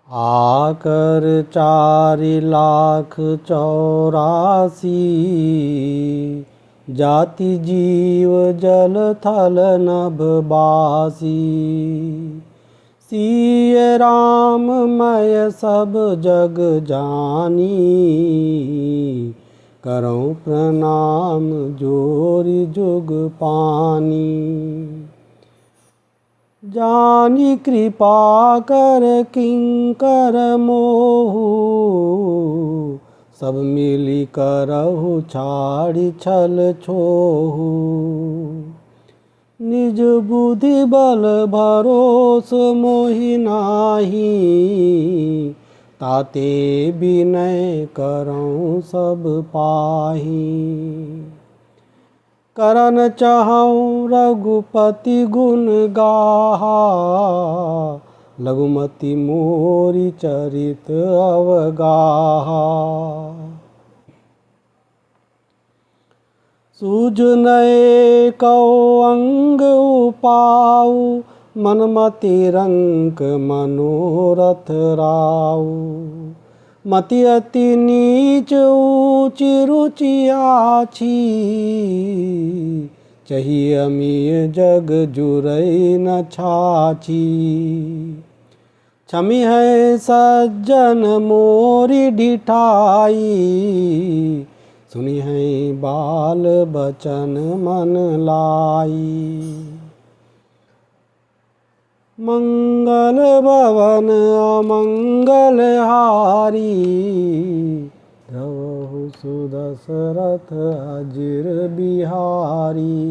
आकर 4,84,000 जाति जीव जल थल नभ बासी। सिय राम मय सब जग जानी, करऊँ प्रणाम जोरि जुग पानी। जानी कृपा कर किंकर मोहु, सब मिली करहु छाड़ी छल छोहु। निज बुद्धि बल भरोस मोहि नाही, ताते विनय करऊँ सब पाही। करन चाहऊँ रघुपति गुण गाहा, लघुमति मोरी चरित अवगाहा। सूझ नए कौ अंग उपाऊ, मनमति रंक मनोरथ राऊ। मति अति नीच ऊँची रुचि आछी, चाहिए अमीय जग जुरई न छाछी। क्षमी है सज्जन मोरी ढिठाई, सुनी है बाल बचन मन लाई। मंगल भवन अमंगल हारी, द्रवहु सुदशरथ अजिर बिहारी।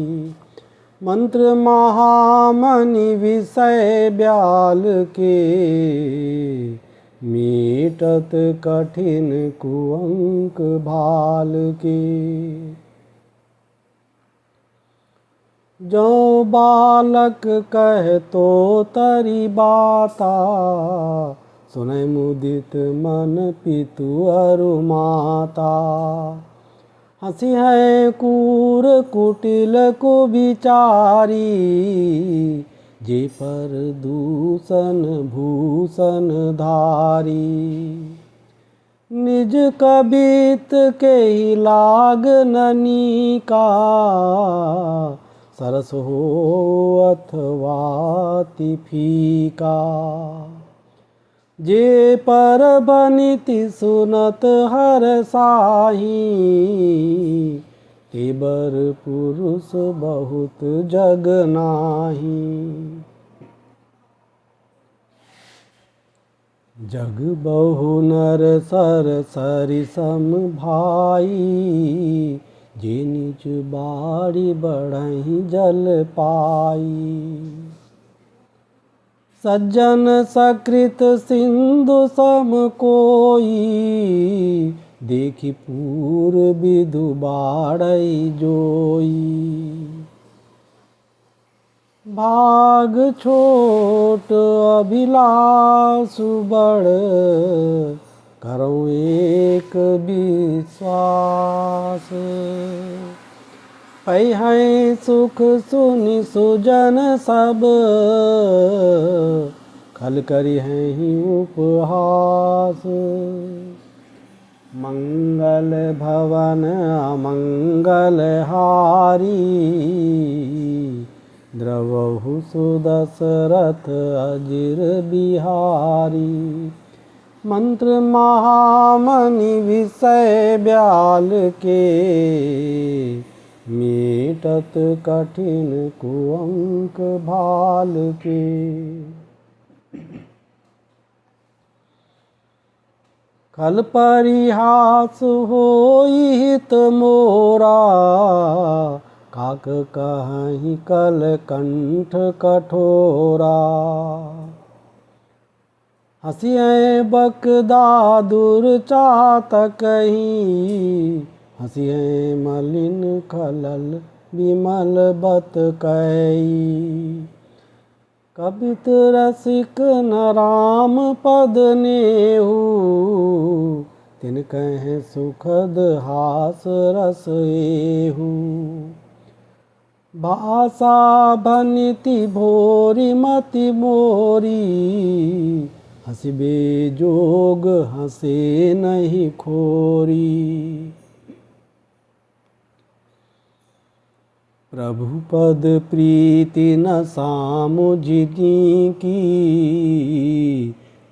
मंत्र महामणि विषय ब्याल के, मीटत कठिन कुअंक भाल के। जो बालक कह तो तरी बाता, सुनै मुदित मन पितु अरु माता। हंसी है कूर कुटिल कुविचारी, जे पर दूषण भूषण धारी। निज कबित के ही लाग ननिका, सरस हो अथवा अति फीका। जे पर बनिति सुनत हर साही, ते बर पुरुष बहुत जग नाही। जग बहु नर सर सरि सम भाई, जे निज बारी बढ़हि जल पाई। सज्जन सकृत सिंधु सम कोई, देखि पूर विधु बाढ़ई जोई। भाग छोट अभिलाषु बड़, करऊँ एक विश्वास। पै है सुख सुनि सुजन सब, खल करि हैं उपहास। मंगल भवन अमंगल हारी, द्रवहु सुदशरथ अजिर बिहारी। मंत्र महामणि विषय ब्याल के, मीटत कठिन कुअंक भाल के। खल परिहास होई हित मोरा, काक कहीं कल कंठ कठोरा। हंसिए बकदादुर चातकहि, हंसिए मलिन खलल विमल बत कई। कबित रसिक न राम पद नेहु, तिन कहें सुखद हास रस एहु। भाषा भनिति भोरी मति मोरी, हंसबे जोग हंसे नहीं खोरी। प्रभु पद प्रीति न सामुझी की,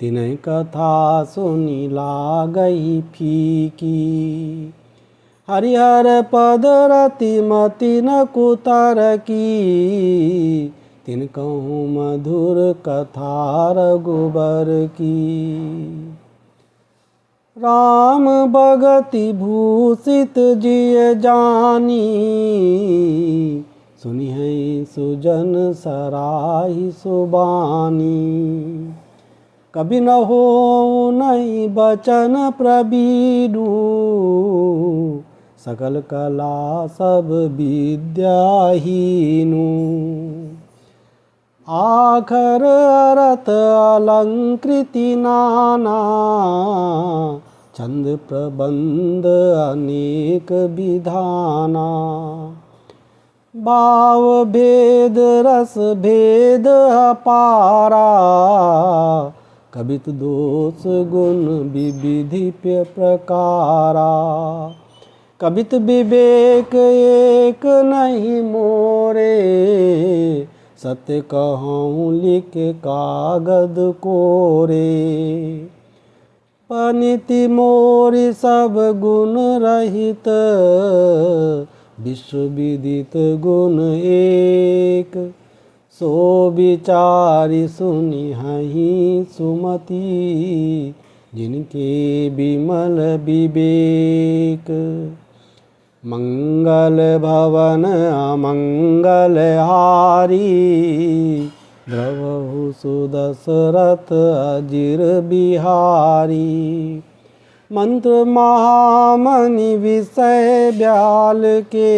तिन्ह कथा सुनी लागई फीकी। हरिहर पद रति मति न कुतर की, तिन कहूँ मधुर कथा रघुबर की। राम भगति भूषित जिय जानी, सुनि है सुजन सराही सुबानी। कभी न हो नहीं बचन प्रबीडू, सकल कला सब विद्याहीनु। आखर अरत अलंकृति नाना, छंद प्रबंध अनेक विधाना। भाव भेद रस भेद अपारा, कबित दोष गुण विविधि प्रकारा। कबित विवेक एक नहीं मोरे, सत्य कहूँ लिख कागद कोरे। पनिति मोरि सब गुण रहित, विश्व विदित गुण एक। सो विचारि सुनि हहि सुमति, जिनके विमल विवेक। मंगल भवन अमंगल हारी, द्रवहु सुदशरथ अजिर बिहारी। मंत्र महामणि विषय ब्याल के,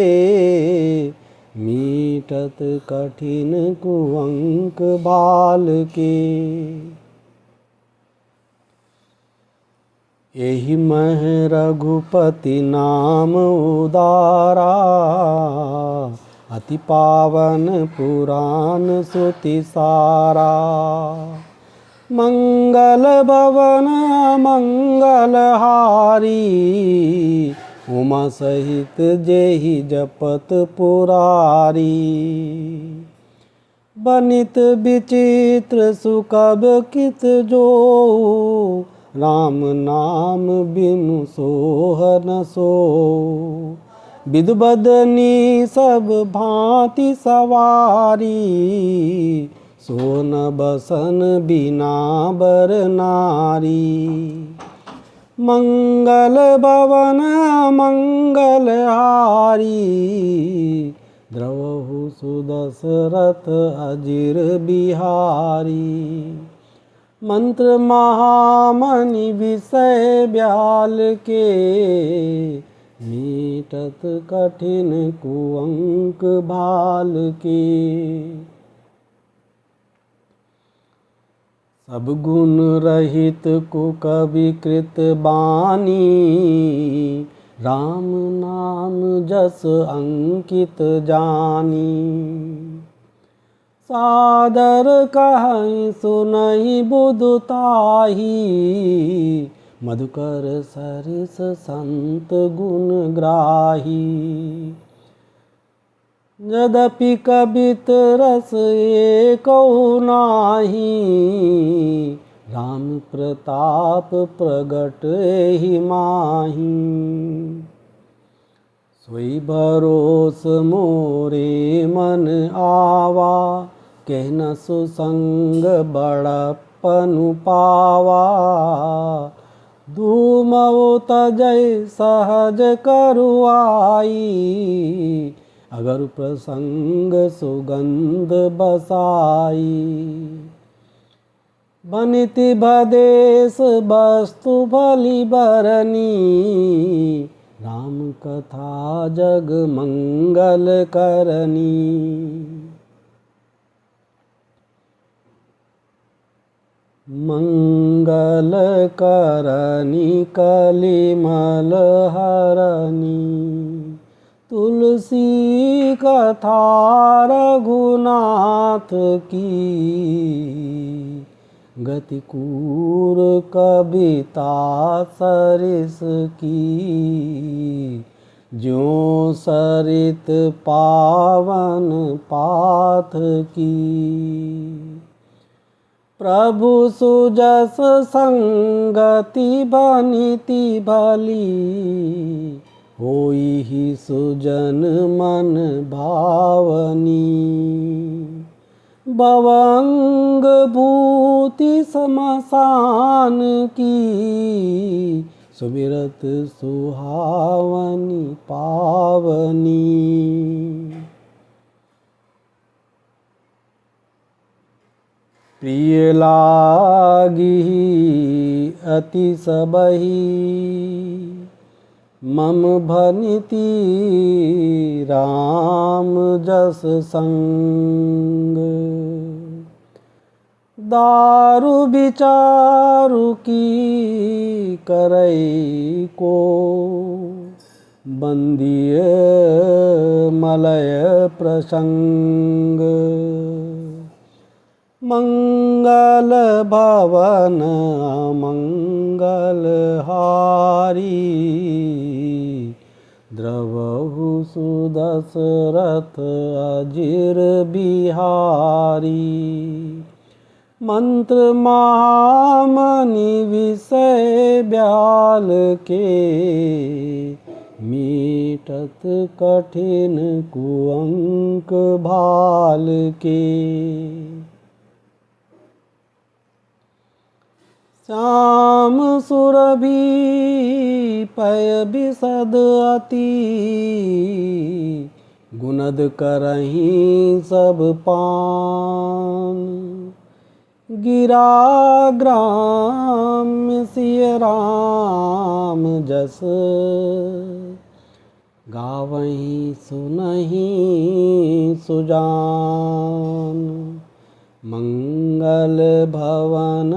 मीटत कठिन कुअंक बाल के। एहि मह रघुपति नाम उदारा, अति पावन पुराण सुति सारा। मंगल भवन मंगल हारी, उमा सहित जेहि जपत पुरारी। बनित विचित्र सुकब कित जो, राम नाम बिनु सोह न सो। विधु बदनी सब भांति सवारी, सोन बसन बिना बर नारी। मंगल भवन मंगल हारी, द्रवहु सुदशरथ अजिर बिहारी। मंत्र महामणि विषय ब्याल के, मीटत कठिन कुअंक भाल के। सब गुण रहित कुकवि कृत बानी, राम नाम जस अंकित जानी। सादर कहहि सुनहि बुधुताही, मधुकर सरिस संत गुण ग्राही। यद्यपि कबित रस एकौ नाही, राम प्रताप प्रगट एहि माही। सोई भरोस मोरे मन आवा, कहन सुसंग बड़प्पनु पावा। धूमउ तजै सहज करुआई, अगर प्रसंग सुगंध बसाई। बनिति भदेश वस्तु भली बरनी, राम कथा जग मंगल करनी। मंगल करनी कलिमल हरनी, तुलसी कथा रघुनाथ की। गतिकूर कविता सरिस की, ज्यों सरित पावन पाथ की। प्रभु सुजस संगति बनिति भली, होई ही सुजन मन भावनी। भवंग भूति समसान की, सुमिरत सुहावनी पावनी। प्रिय लागी अति सबही, मम भनिति राम जस संग। दारु विचारु की करई को, बंदिय मलय प्रसंग। मंगल भवन मंगल हारी, द्रवहु सुदशरथ अजिर बिहारी। मंत्र महामणि विषय ब्याल के, मीटत कठिन कुअंक भाल के। श्याम सुरभि पय बिसद अति, गुनद करहीं सब पान। गिरा ग्राम्य सिय राम जस, गावहीं सुनहीं सुजान। मंगल भवन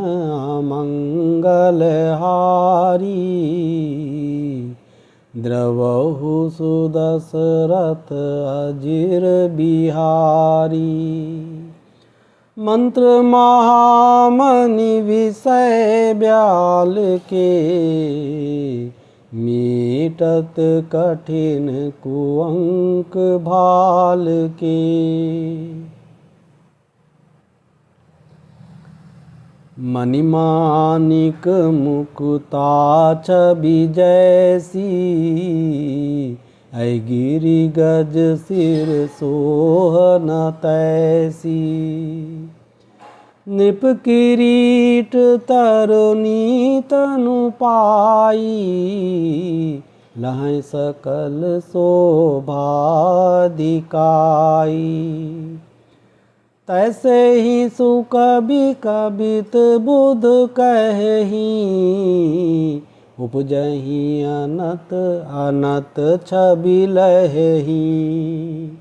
मंगल हारी, द्रवहु सुदशरथ अजिर बिहारी। मंत्र महामणि विषय ब्याल के, मीटत कठिन कुअंक भाल के। मणिमाणिक मुकुता छवि जैसी, ऐ गिरि गज सिर सोहन तैसी। नृप किरीट तरुणी तनु पाई, लहै सकल शोभा दिखाई। तैसे ही सुकवि कवित बुध कहि, उपजहि अनत अनत छवि लहि।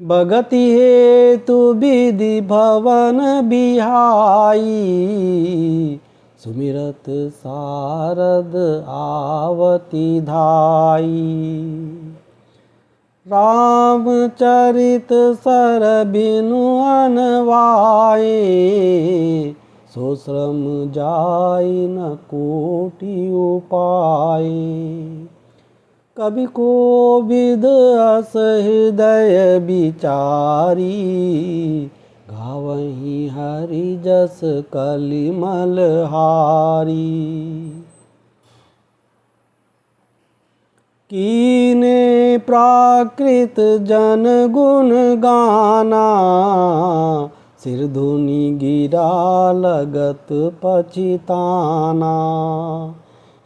भगति हेतु विधि भवन बिहाई, सुमिरत सारद आवती धाई। रामचरित सर बिनु अनवाए, सो श्रम जाय न कोटि उपाय। कवि कोविद अस हृदय विचारी, गावहीं हरि जस कलिमल हारी। कीने प्राकृत जन गुण गाना, सिर धुनि गिरा लगत पछिताना।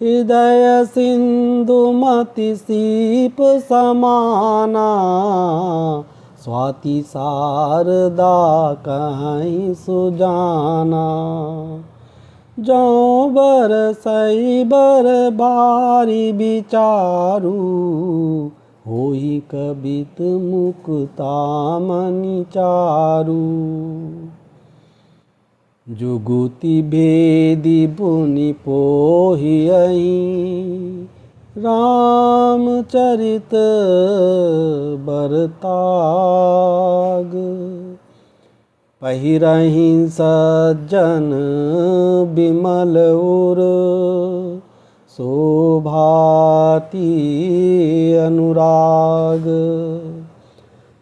हृदय सिंधु मति सीप समाना, स्वाति शारदा कहीं सुजाना। जो बरसई बर बारी विचारू, होई कबित मुक्ता मणि चारू। जुगुति भेदी बुनि पोहियई, रामचरित बरताग। पहिरहि सज्जन बिमल उर शोभाति अनुराग।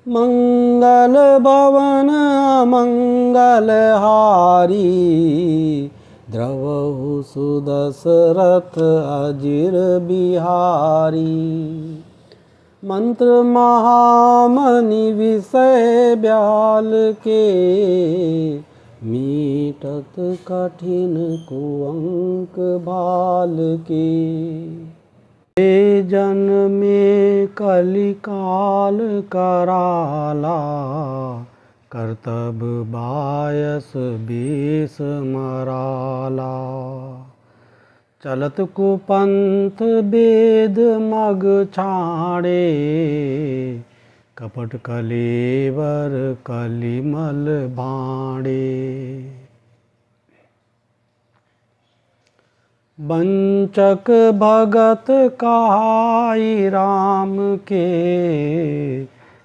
मंगल भवन मंगल हारी द्रवहु सुदशरथ अजिर बिहारी। मंत्र महामणि विषय ब्याल के मीटत कठिन कुअंक भाल के। हे जन्मे कलिकाल कराला कर्तब बायस बेस मराला। चलत कुपंथ वेद मग छाड़े कपट कलेवर कलिमल भाड़े। वंचक भगत कहाई राम के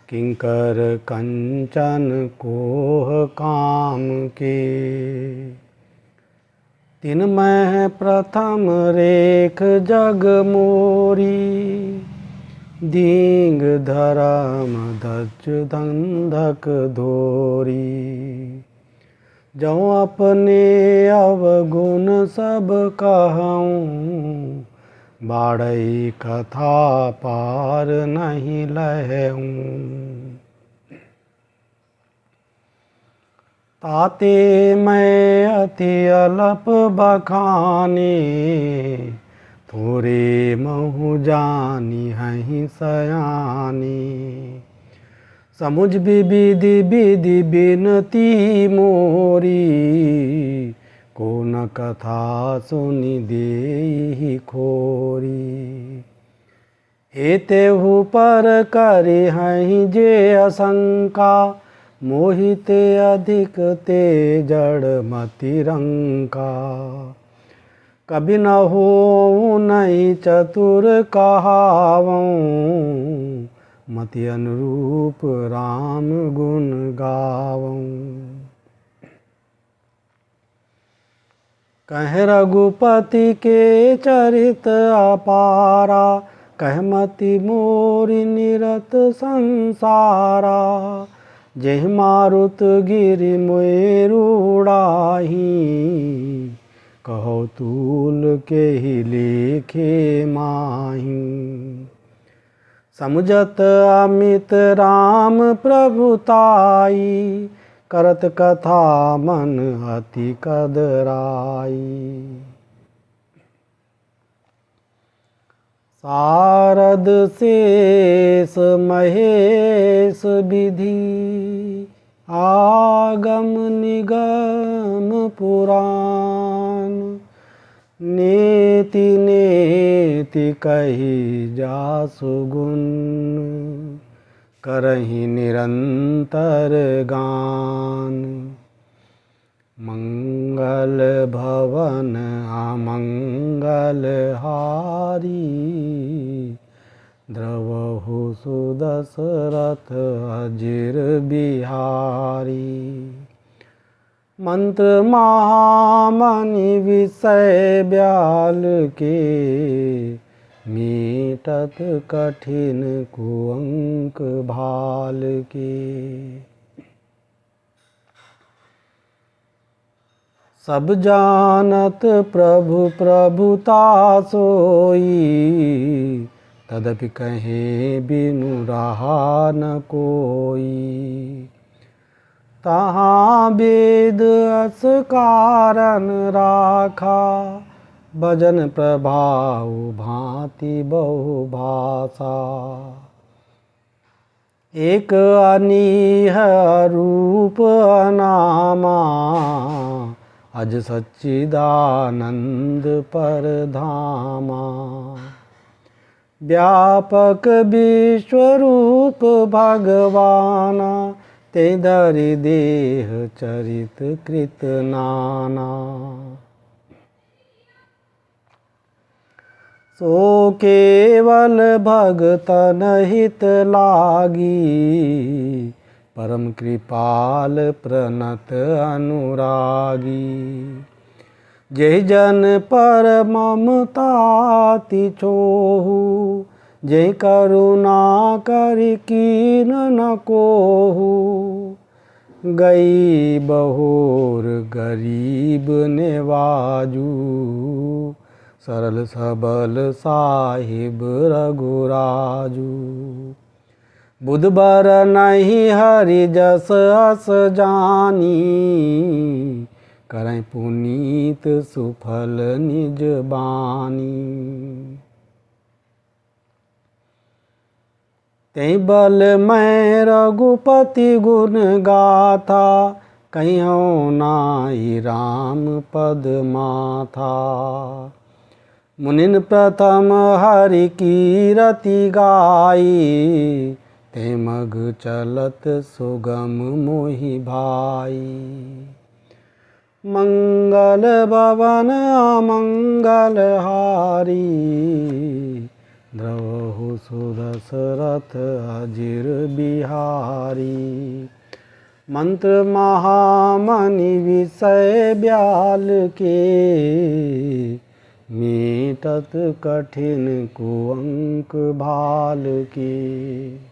किंकर कंचन कोह काम के। तिनमह प्रथम रेख जग मोरी दींग धर्म धज धंधक धोरी। जो अपने अवगुण सब कहूँ बाड़ई कथा पार नहीं लहूँ। ताते मैं अति अलप बखाने थोरे महु जानी हहीं सयानी। समुझ विधि विधि बिनती मोरी को न कथा सुनि देहि खोरी। हेतेहु पर करे हहीं जे आशंका मोहिते अधिक ते जड़ मति रंका। कभी न हो नहीं चतुर कहावूँ मति अनुरूप राम गुण गावूँ। कह रघुपति के चरित अपारा कह मति मोरि निरत संसारा। जेहि मारुत गिरि मुरुड़ाही कहो तूल के ही लेखे माही। समुझत अमित राम प्रभुताई करत कथा मन अति कदराई। शारद शेष महेश विधि आगम निगम पुराण। नेति नेति कही जासु गुण करहि निरंतर गान। मंगल भवन अमंगल हारी द्रवहु सुदशरथ अजिर बिहारी। मंत्र महामणि विषय ब्याल के मीटत कठिन कुअंक भाल के। सब जानत प्रभु प्रभुता सोई तदपि कहे बिनु रहा न कोई। तहाँ वेद अस कारण राखा भजन प्रभाव भांति बहु भाषा। एक अनीह रूप अनामा अज सच्चिदानंद परधामा। व्यापक विश्वरूप भगवाना ते धरि देह चरित कृत नाना। सो केवल भगतन हित लागी परम कृपाल प्रणत अनुरागी। जय जन पर ममताति छोहु, जय करुणा करि कीन न कोहु। गई बहोर गरीब नेवाजू, सरल सबल साहिब रघुराजू। बुधबर नहीं हरि जस अस जानी, करैं पुनीत सुफल निज बानी। तै बल मैं रघुपति गुण गाथा, कहियो नाई राम पद माथा। मुनिन प्रथम हरि कीरति गाई, ते मग चलत सुगम मोहि भाई। मंगल भवन अमंगल हारी, द्रवहु सुदशरथ अजिर बिहारी। मंत्र महामणि विषय ब्याल के, मीटत कठिन कुअंक भाल के।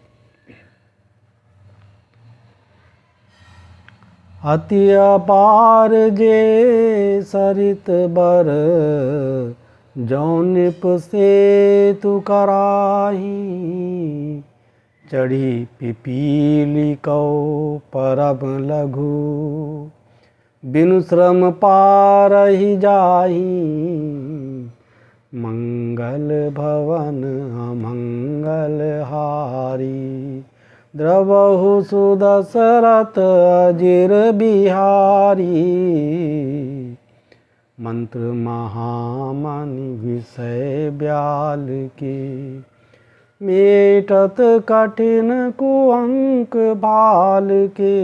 अति अपार जे सरित बर, जौनिप सेतु कराही। चढ़ी पिपीली कौ परम लघु, बिनु श्रम पारहि जाही। मंगल भवन अमंगल हारी, द्रवहु सुदशरथ अजिर बिहारी। मंत्र महामणि विषय ब्याल के, मेटत कठिन कुअंक भाल के।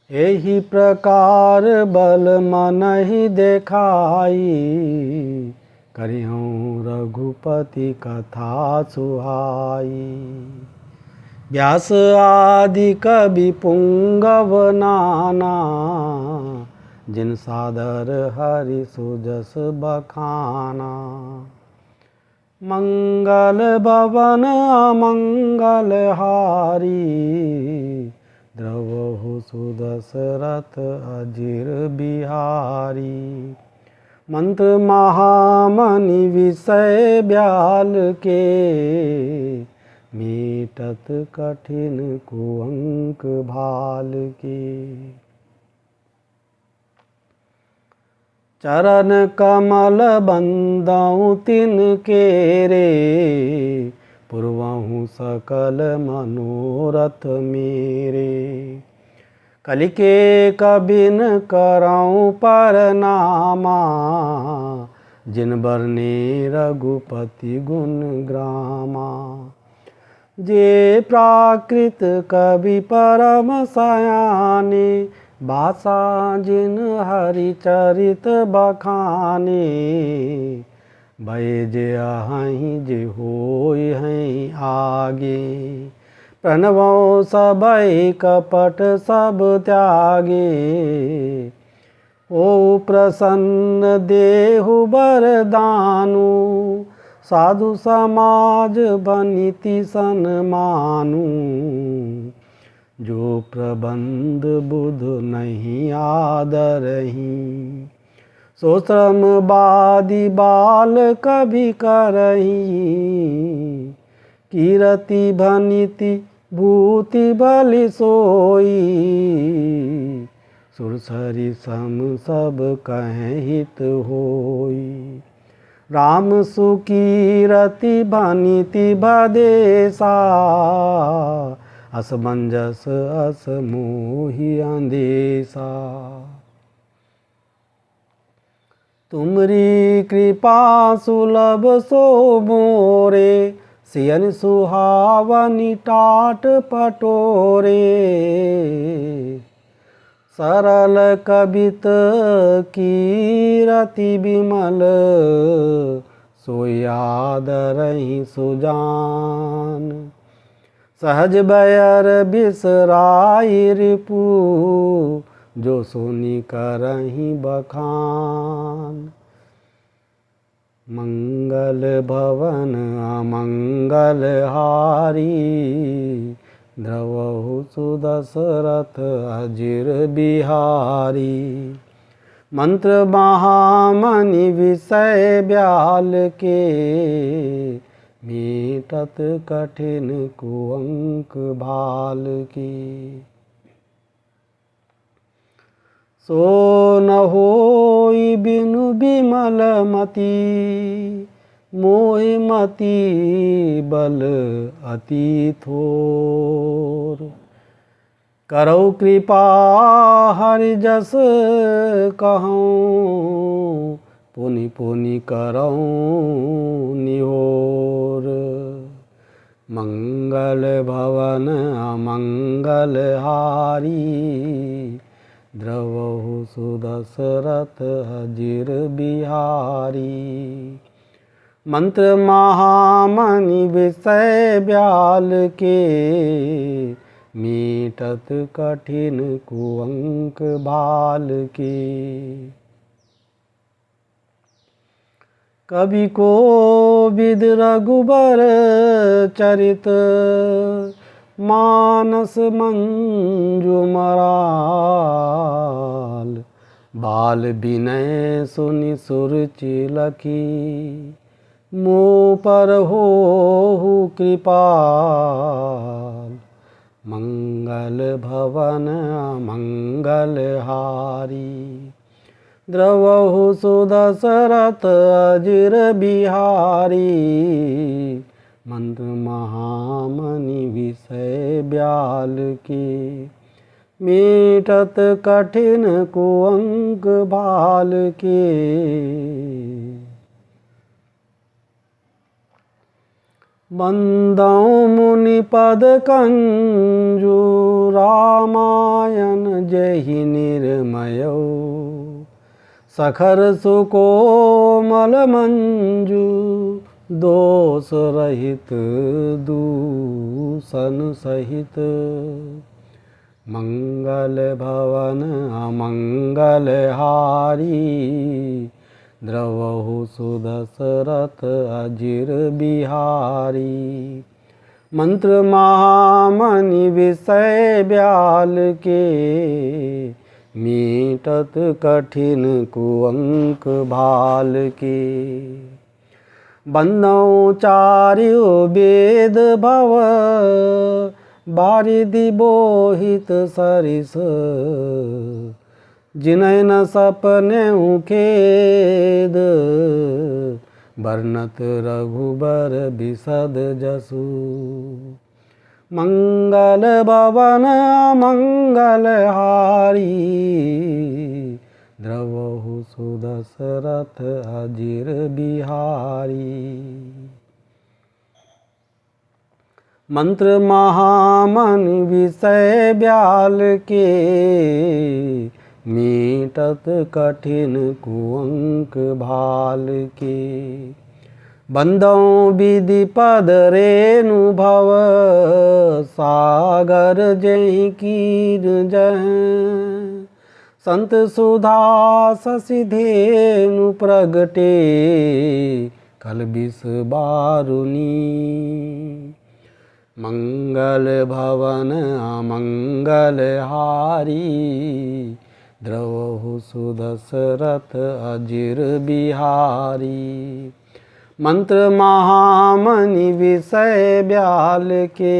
एहि प्रकार बल मनहि देखाई, करिहूँ रघुपति कथा सुहाई। व्यास आदि कवि पुंगव नाना, जिन सादर हरि सुजस बखाना। मंगल भवन अमंगल हारी, द्रवहु सुदशरथ अजिर बिहारी। मंत्र महामणि विषय ब्याल के, मीटत कठिन कुअंक भाल के। चरण कमल बंदौ तिनके रे, पूर्वहु सकल मनोरथ मेरे। कलिके कबिन करऊँ परनामा, जिन बरने रघुपति गुण ग्रामा। जे प्राकृत कवि परम सयाने, भाषा जिन हरि चरित बखाने। भय जे अहहीं जे होय हैं आगे, प्रणवो सबई कपट सब त्यागे। ओ प्रसन्न देहु बरदानु, साधु समाज बनिति सन्मानु। जो प्रबंध बुध नहीं आदरही, सो श्रमवादी बाल कभी करही। कीरति भनिति भूति बलि सोई, सुरसरि सम सब कहें हित होई। राम सुकीरति भनिति भदेसा, असमंजस अस मोहि अंदेसा। तुमरी कृपा सुलभ सो मोरे, सियन सुहावनी टाट पटोरे। सरल कबित कीरति बिमल, सो याद रही सुजान। सहज बयर बिसराई रिपु जो सुनी करही बखान। मंगल भवन अमंगल हारी द्रवहु सुदशरथ अजिर बिहारी। मंत्र महामणि विषय ब्याल के मीटत कठिन कुअंक भाल की। सो न होई बिनु बिमल मति मोहि मति बल अति थोर। करौ कृपा हरि जस कहूँ पुनि पुनि करऊँ निहोर। मंगल भवन अमंगल हारी द्रवहु सुदशरथ अजिर बिहारी। मंत्र महामणि विषय ब्याल के मीटत कठिन कुअंक भाल की। कवि को विद रघुबर चरित मानस मंजु मराल। बाल विनय सुनि सुरुचि लखी मुँह पर होहु कृपाल। मंगल भवन मंगल हारी द्रवहु सुदशरथ अजिर बिहारी। मंत्र महामणि विषय ब्याल की मीटत कठिन कुअंक भाल की। बंदौ मुनि पद कंजु रामायण जहि निर्मयौ। सखर सुकोमल मंजु दोष रहित दूषण सहित। मंगल भवन अमंगल हारी द्रवहु सुदशरथ अजिर बिहारी। मंत्र महामणि विषय ब्याल के मीटत कठिन कुअंक भाल की। बंदौ चार्यो वेद भव बारिधि बोहित सरिस। जिनय न सपनेउ खेद बरनत रघुबर बिसद जसु। मंगल भवन मंगल हारी द्रवहु सुदशरथ अजिर बिहारी। मंत्र महामणि विषय ब्याल के मीटत कठिन कुअंक भाल की। बंदौ विधि पद रेणु भव सागर जहि कीन जह। संत सुधा शशि धेनु प्रगटे कल बिस बारुनी। मंगल भवन अमंगल हारी द्रवहु सुदशरथ अजिर बिहारी। मंत्र महामणि विषय ब्याल के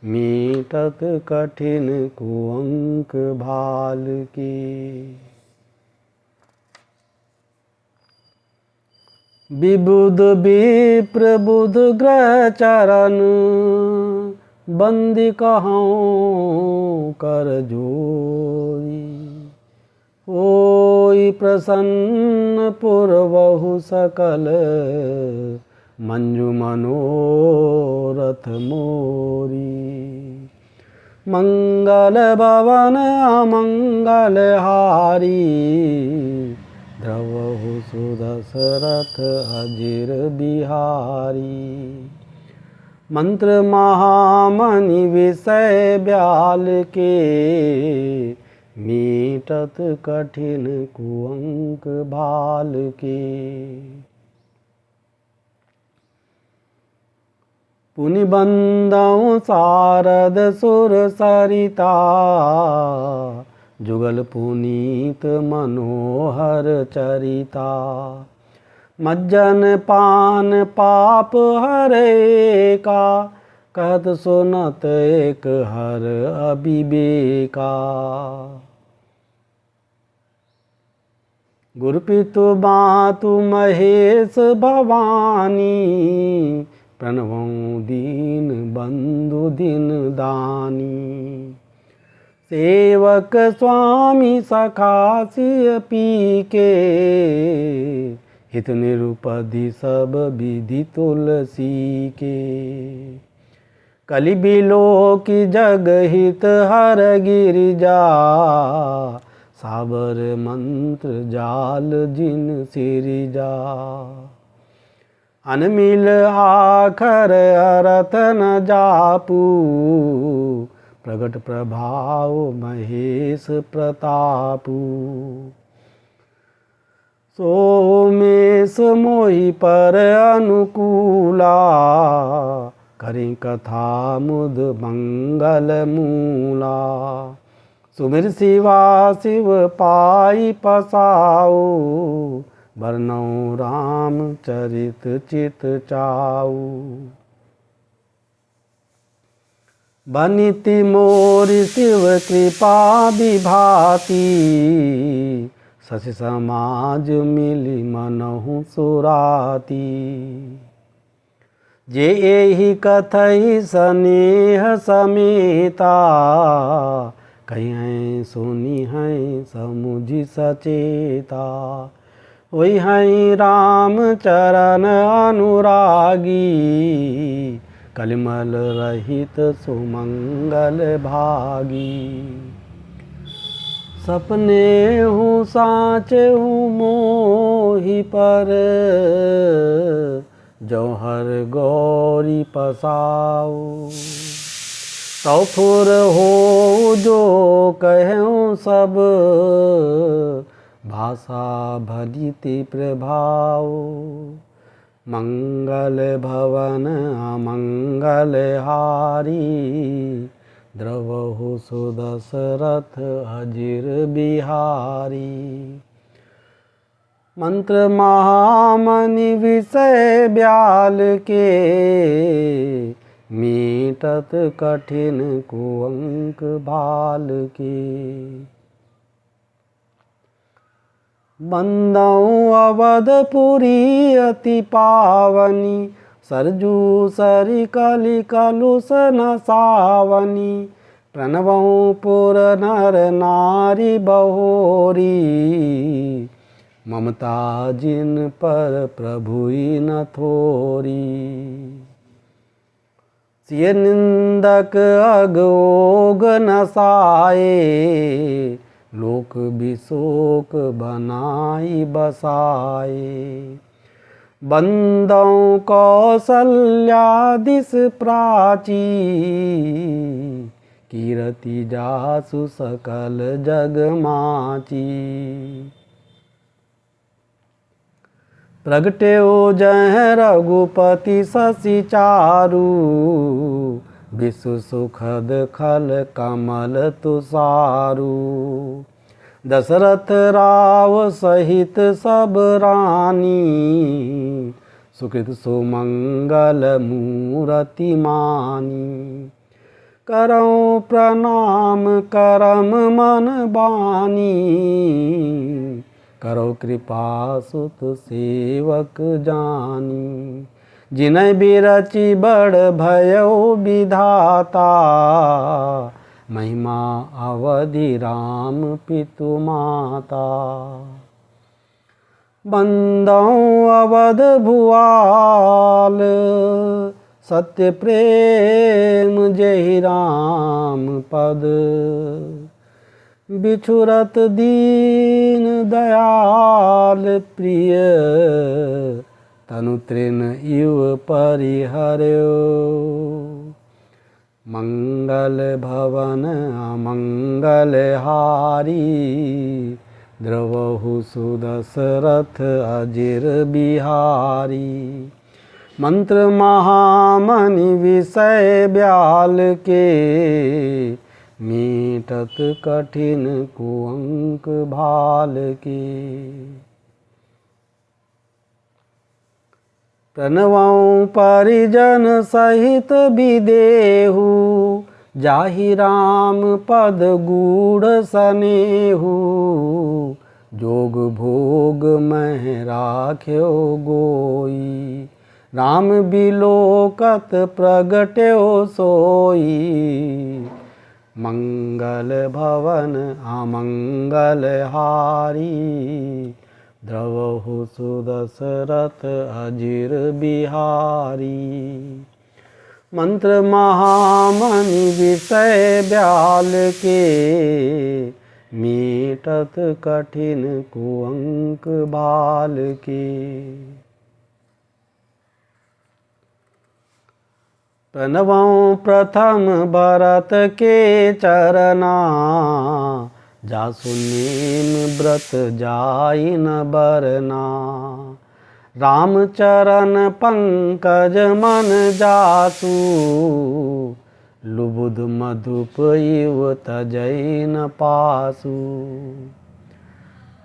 मीटत कठिन कुअंक भाल की। विबुध विप्र बुध ग्रह चरण बंदी कहूँ कर जोरी। होई प्रसन्न पुरवहु सकल मंजु मनोरथ मोरी। मंगल भवन अमंगल हारी द्रवहु सुदशरथ अजिर बिहारी। मंत्र महामणि विषय ब्याल के, मीटत कठिन कुअंक भाल के। पुनि बंदौ शारद सुर सरिता, जुगल पुनीत मनोहर चरिता। मज्जन पान पाप हरे का, कहत सुनत एक हर अविवेका। गुरुपितु मातु महेश भवानी, प्रणवं दीन बंधु दिन दानी। सेवक स्वामी सखा सिय पी के, हित निरुपधि सब विधि तुलसी के। कलि बिलो की जग हित हर गिरिजा, साबर मंत्र जाल जिन सिरिजा। अनमिल आखर अरथ न जापू, प्रगट प्रभाव महेश प्रतापू। सोमेश मोहि पर अनुकूला, करें कथा मुद मंगल मूला। सुमिर शिवा शिव पाई पसाओ, बरनौ राम चरित चित चाऊ। बनिति मोरि शिव कृपा विभाति, शशि समाज मिली मनहु सुराती। जे एहि कथई स्नेह समेता, कहीं सुनी हैं समुझि सचेता। वही हैं राम चरण अनुरागी, कलिमल रहित सुमंगल भागी। सपने हूँ साँच हूँ मोहि पर, जौहर गौरी पसाओ। सौफुर हो जो कहूँ सब, भाषा भलिति प्रभाव। मंगल भवन अमंगल हारी, द्रवहु सुदशरथ अजिर बिहारी। मंत्र महामणि विषय ब्याल के, मीटत कठिन कुअंक भाल के। बंदौ अवधपुरी अति पावनी, सरजू सरि कलि कलुष न सावनी। प्रणवं पुर नर नारी बहोरी, ममता जिन पर प्रभुई न थोरी। सिय निंदक अगोग न साए, लोक बिशोक बनाई बसाए। बंदौ कौसल्या दिस प्राची, कीरति जासु सकल जग माची। प्रगटे जह रघुपति शशि चारु, विश्व सुखद खल कमल तुषारु। दशरथ राव सहित सब रानी, सुकृत सुमंगल मूरति मानी। करऊं प्रणाम करम मन बानी, करो कृपा सुत सेवक जानी। जिन्ह बिरचि बड़ भयो विधाता, महिमा अवधि राम पितु माता। बंदौ अवध भुआल, सत्य प्रेम जहि राम पद। बिछुरत दीन दयाल प्रिय, तनु तृण इव परिहर्यो। मंगल भवन अमंगल हारी, द्रवहु सुदशरथ अजिर बिहारी। मंत्र महामणि विषय ब्याल के, मीटत कठिन कुअंक भाल के। प्रणवं परिजन सहित विदेहु, जाहि राम पद गूढ़ सनेहु। जोग भोग मह राख्यो गोई, राम बिलोकत प्रगट्यो सोई। मंगल भवन अमंगल हारी, द्रवहु सुदशरथ अजिर बिहारी। मंत्र महामणि विषय ब्याल के, मीटत कठिन कुअंक भाल के। प्रणवं प्रथम भरत के चरना, जासु नेम व्रत जाई न बरना। राम चरण पंकज मन जासु, लुबुध मधुप इव तजै न पासु।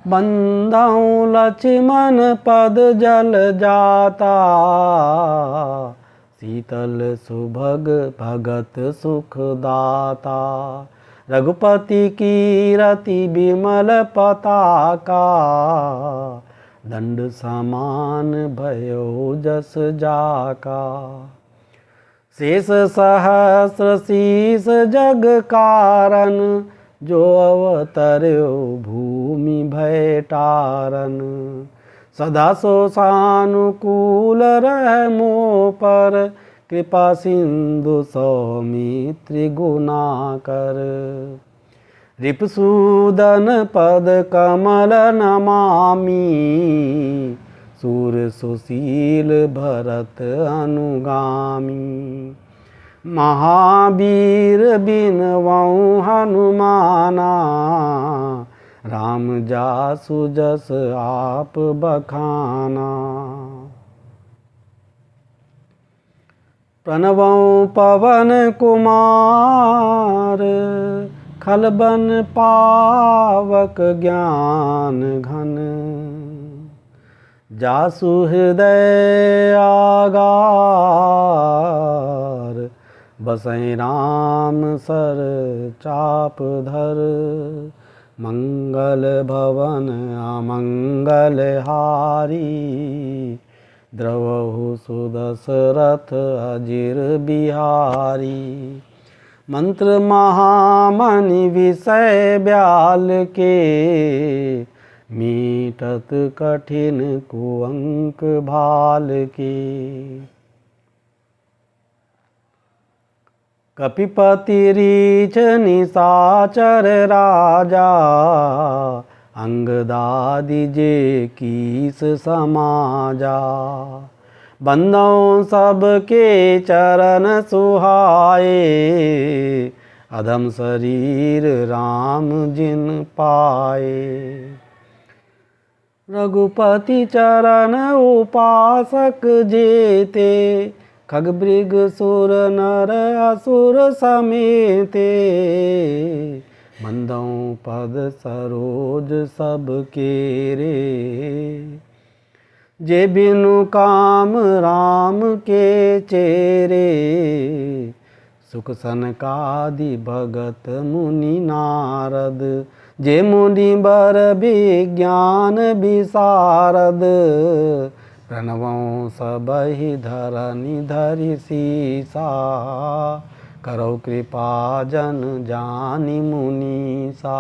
बंधौ लक्ष्मण पद जल जाता, शीतल सुभग भगत सुख दाता। रघुपति कीरति विमल पताका, दंड समान भयो जस जाका। शेष सहस्र शीस जग कारण, जो अवतर्यो भूमि भय टारन। सदा सो सानुकूल रह मोह पर, कृपा सिंधु सौमित्र गुणाकर। रिपुसूदन पद कमल नमामि, सूर सुशील भरत अनुगामी। महावीर बिनवऊँ हनुमाना, राम जासु जस आप बखाना। प्रणवं पवन कुमार, खलबन पावक ज्ञान घन। जासु हृदय आगार, बसै राम सर चाप धर। मंगल भवन अमंगल हारी, द्रवहु सुदशरथ अजिर बिहारी। मंत्र महामणि विषय ब्याल के, मीटत कठिन कुअंक भाल के। कपिपति रीछ निशाचर राजा, अंगदादि जे कीस समाजा। बंदों सबके चरण सुहाए, अधम शरीर राम जिन पाए। रघुपति चरण उपासक जेते, खगमृग सुर नर असुर समेते। बंदों पद सरोज सब केरे, जे बिनु काम राम के चेरे। सुख सनकादि भगत मुनि नारद, जे मुनि बर विज्ञान विशारद। प्रणवों सबहि धरनि धरि सीसा, करो कृपा जन जानि मुनीसा।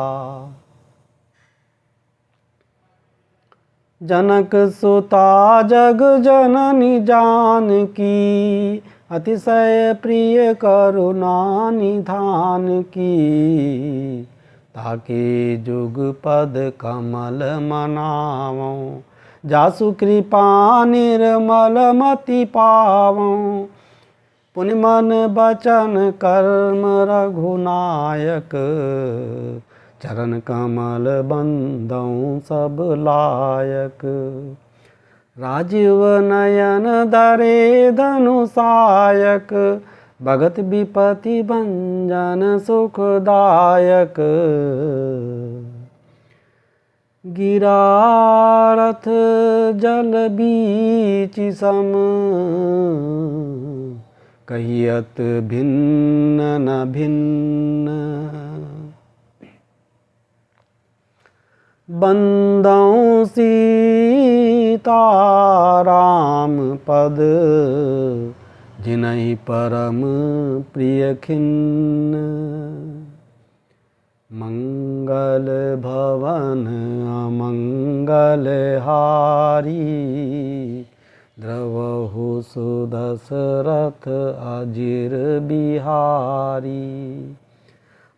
जनक सुता जग जननी जानकी, अतिशय प्रिय करुणा निधान की। ताकि जुग पद कमल मनावों। जासु कृपा निर्मल मति पावों। पुण्य मन बचन कर्म रघुनायक। चरण कमल बंदों सब लायक। राजीव नयन धरे धनुषायक। भगत विपति भंजन सुखदायक। गिरारथ जल बीच सम। कहियत भिन्न न भिन्न। बंदों सीता राम पद। जिनहि परम प्रिय खिन्न। मंगल भवन अमंगल हारी। द्रवहु सुदशरथ अजिर बिहारी।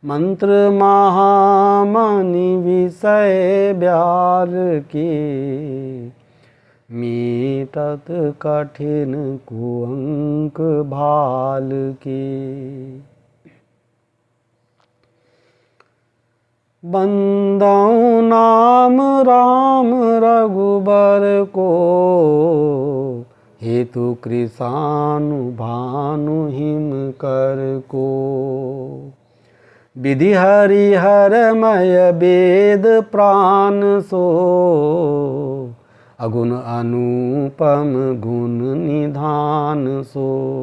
मंत्र महामणि विषय ब्याल के। मीटत कठिन कुअंक भाल के। बंदों नाम राम रघुबर को। हेतु कृषानु भानु हिम कर को। विधि हरिहरमय वेद प्राण सो। अगुण अनुपम गुण निधान सो।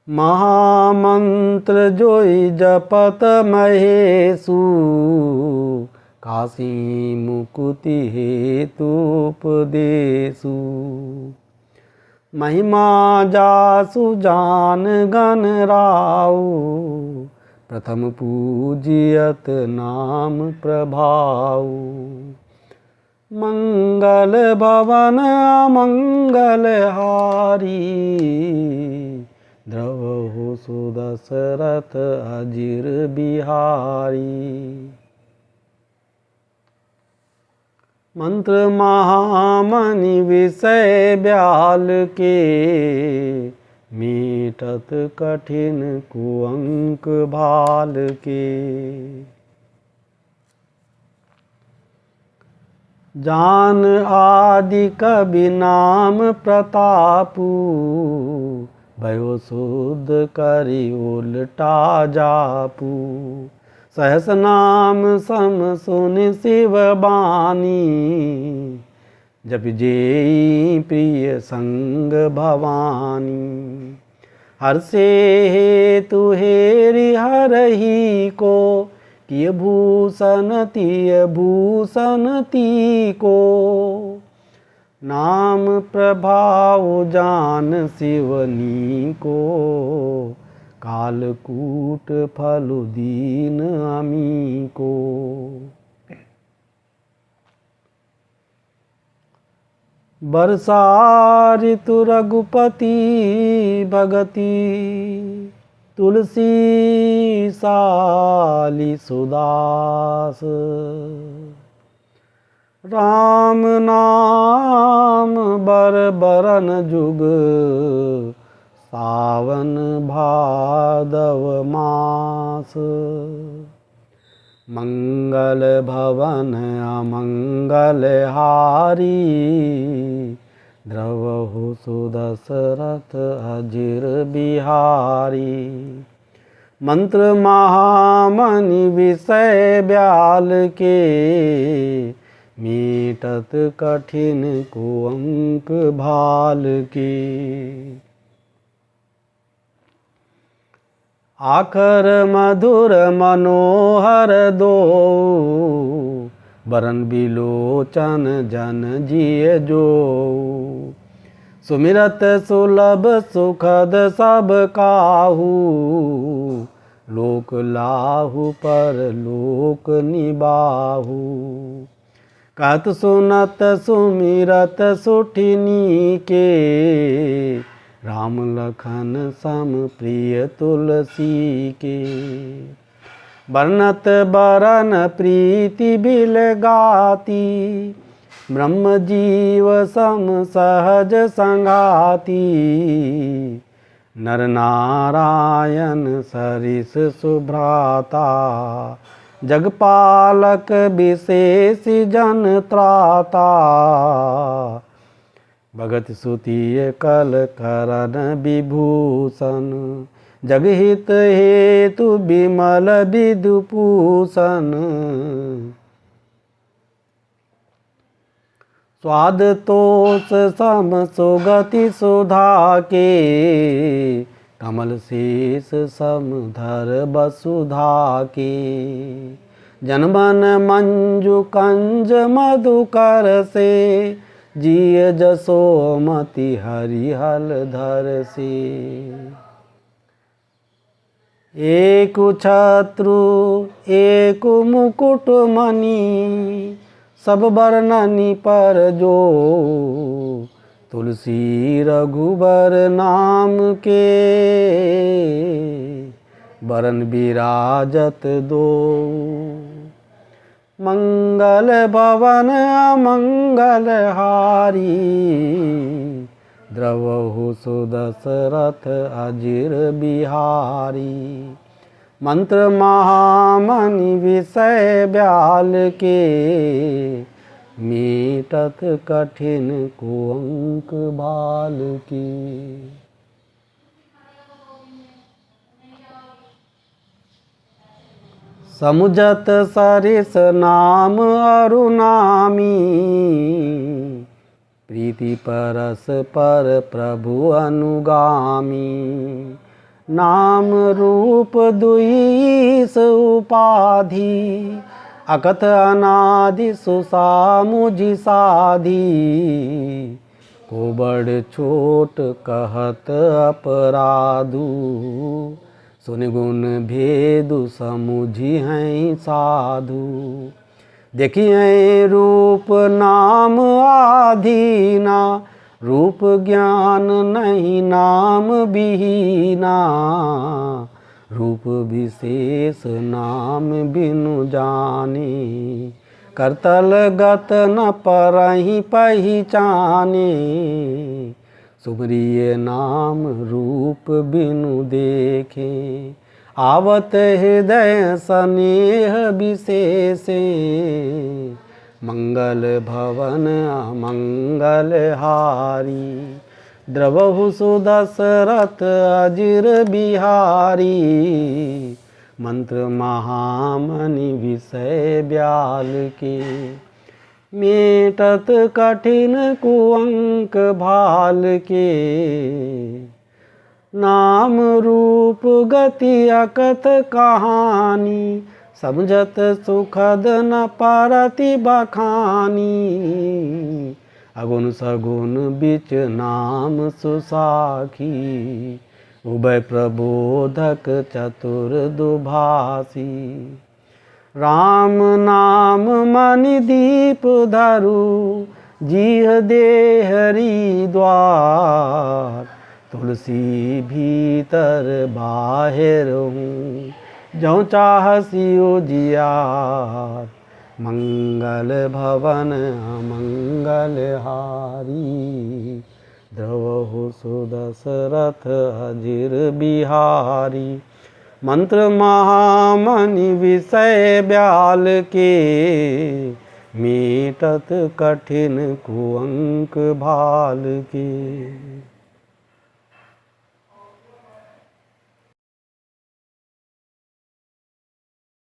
महामंत्र जोई जपत महेशु। काशी मुकुति हेतु उपदेशु। महिमा जासु जान गण राउ। प्रथम पूजियत नाम प्रभाऊ। मंगल भवन अमंगल हारी। द्रवहु सुदशरथ अजिर बिहारी। मंत्र महामणि विषय ब्याल के। मीटत कठिन कुअंक भाल के। जान आदि कवि नाम प्रतापु। भयो शुद्ध करि उलटा जापू। सहस नाम सम सुन शिव बानी। जप जेई प्रिय संग भवानी। हर्षे हेतु हेरि हरहि को। किय भूषण तिय भूषण ती को। नाम प्रभाव जान शिवनी को। कालकूट फलु दीन अमी को। बरसा ऋतु रघुपति भगति। तुलसी साली सुदास। राम नाम बर बरन जुग। सावन भादव मास। मंगल भवन अमंगल हारी। द्रवहु सुदशरथ अजिर बिहारी। मंत्र महामणि विषय ब्याल के। मीटत कठिन कुअंक भाल के। आखर मधुर मनोहर दो। बरन बिलोचन जन जिय जो। सुमिरत सुलभ सुखद सब काहू। लोक लाहु पर लोक निबाहु। कहत सुनत सुमिरत सुठिनी के। राम लखन सम प्रिय तुलसी के। बरनत बरन प्रीति बिल गाती, ब्रह्म जीव सम सहज संगाती। नर नारायण सरिस सुभ्राता, जगपालक विशेष जन त्राता। भगत सुतिय कल करन विभूषण, जगहित हेतु विमल विदुपूषण। स्वाद तोष सम सुगति सुधा के, कमल शेष सम धर वसुधा के। जनमन मंजु कंज मधुकर से, जिय जसोमति हरिहल धर से। एक छत्रु एक मुकुट मणि, सब बरननि पर जो। तुलसी रघुबर नाम के, बरन बिराजत दो। मंगल भवन अमंगल हारी, द्रवहु सुदशरथ अजिर बिहारी। मंत्र महामणि विषय ब्याल के, मीटत कठिन कुअंक भाल की। समुझत सरिस नाम अरुनामी, प्रीति परस पर प्रभु अनुगामी। नाम रूप दुईस उपाधि, अकथ अनादि सुसामुझि साधी। को बड़ छोट कहत अपराधु, सुन गुण भेदु समुझि हैं साधु। देखिए रूप नाम आधीना, रूप ज्ञान नहीं नाम बिहीना। रूप विशेष नाम बिनु जाने, करतल गत न परहि पहिचाने। सुमरिय नाम रूप बिनु देखे, आवत हृदय स्नेह विशेषे। मंगल भवन अमंगल हारी, द्रवहु सुदशरथ अजिर बिहारी। मंत्र महामणि विषय ब्याल के, मेटत कठिन कुअंक भाल के। नाम रूप गति अकथ कहानी, समझत सुखद न परति बखानी। अगुण सगुण बिच नाम सुसाखी, उभय प्रबोधक चतुर दुभाषी। राम नाम मणि दीप धरु, जीह दे हरि द्वार। तुलसी भीतर बाहिर हूँ, जौं चाहसी उजियार। मंगल भवन अमंगल हारी, द्रवहु सुदशरथ अजिर बिहारी। मंत्र महामणि विषय ब्याल के, मीटत कठिन कुअंक भाल के।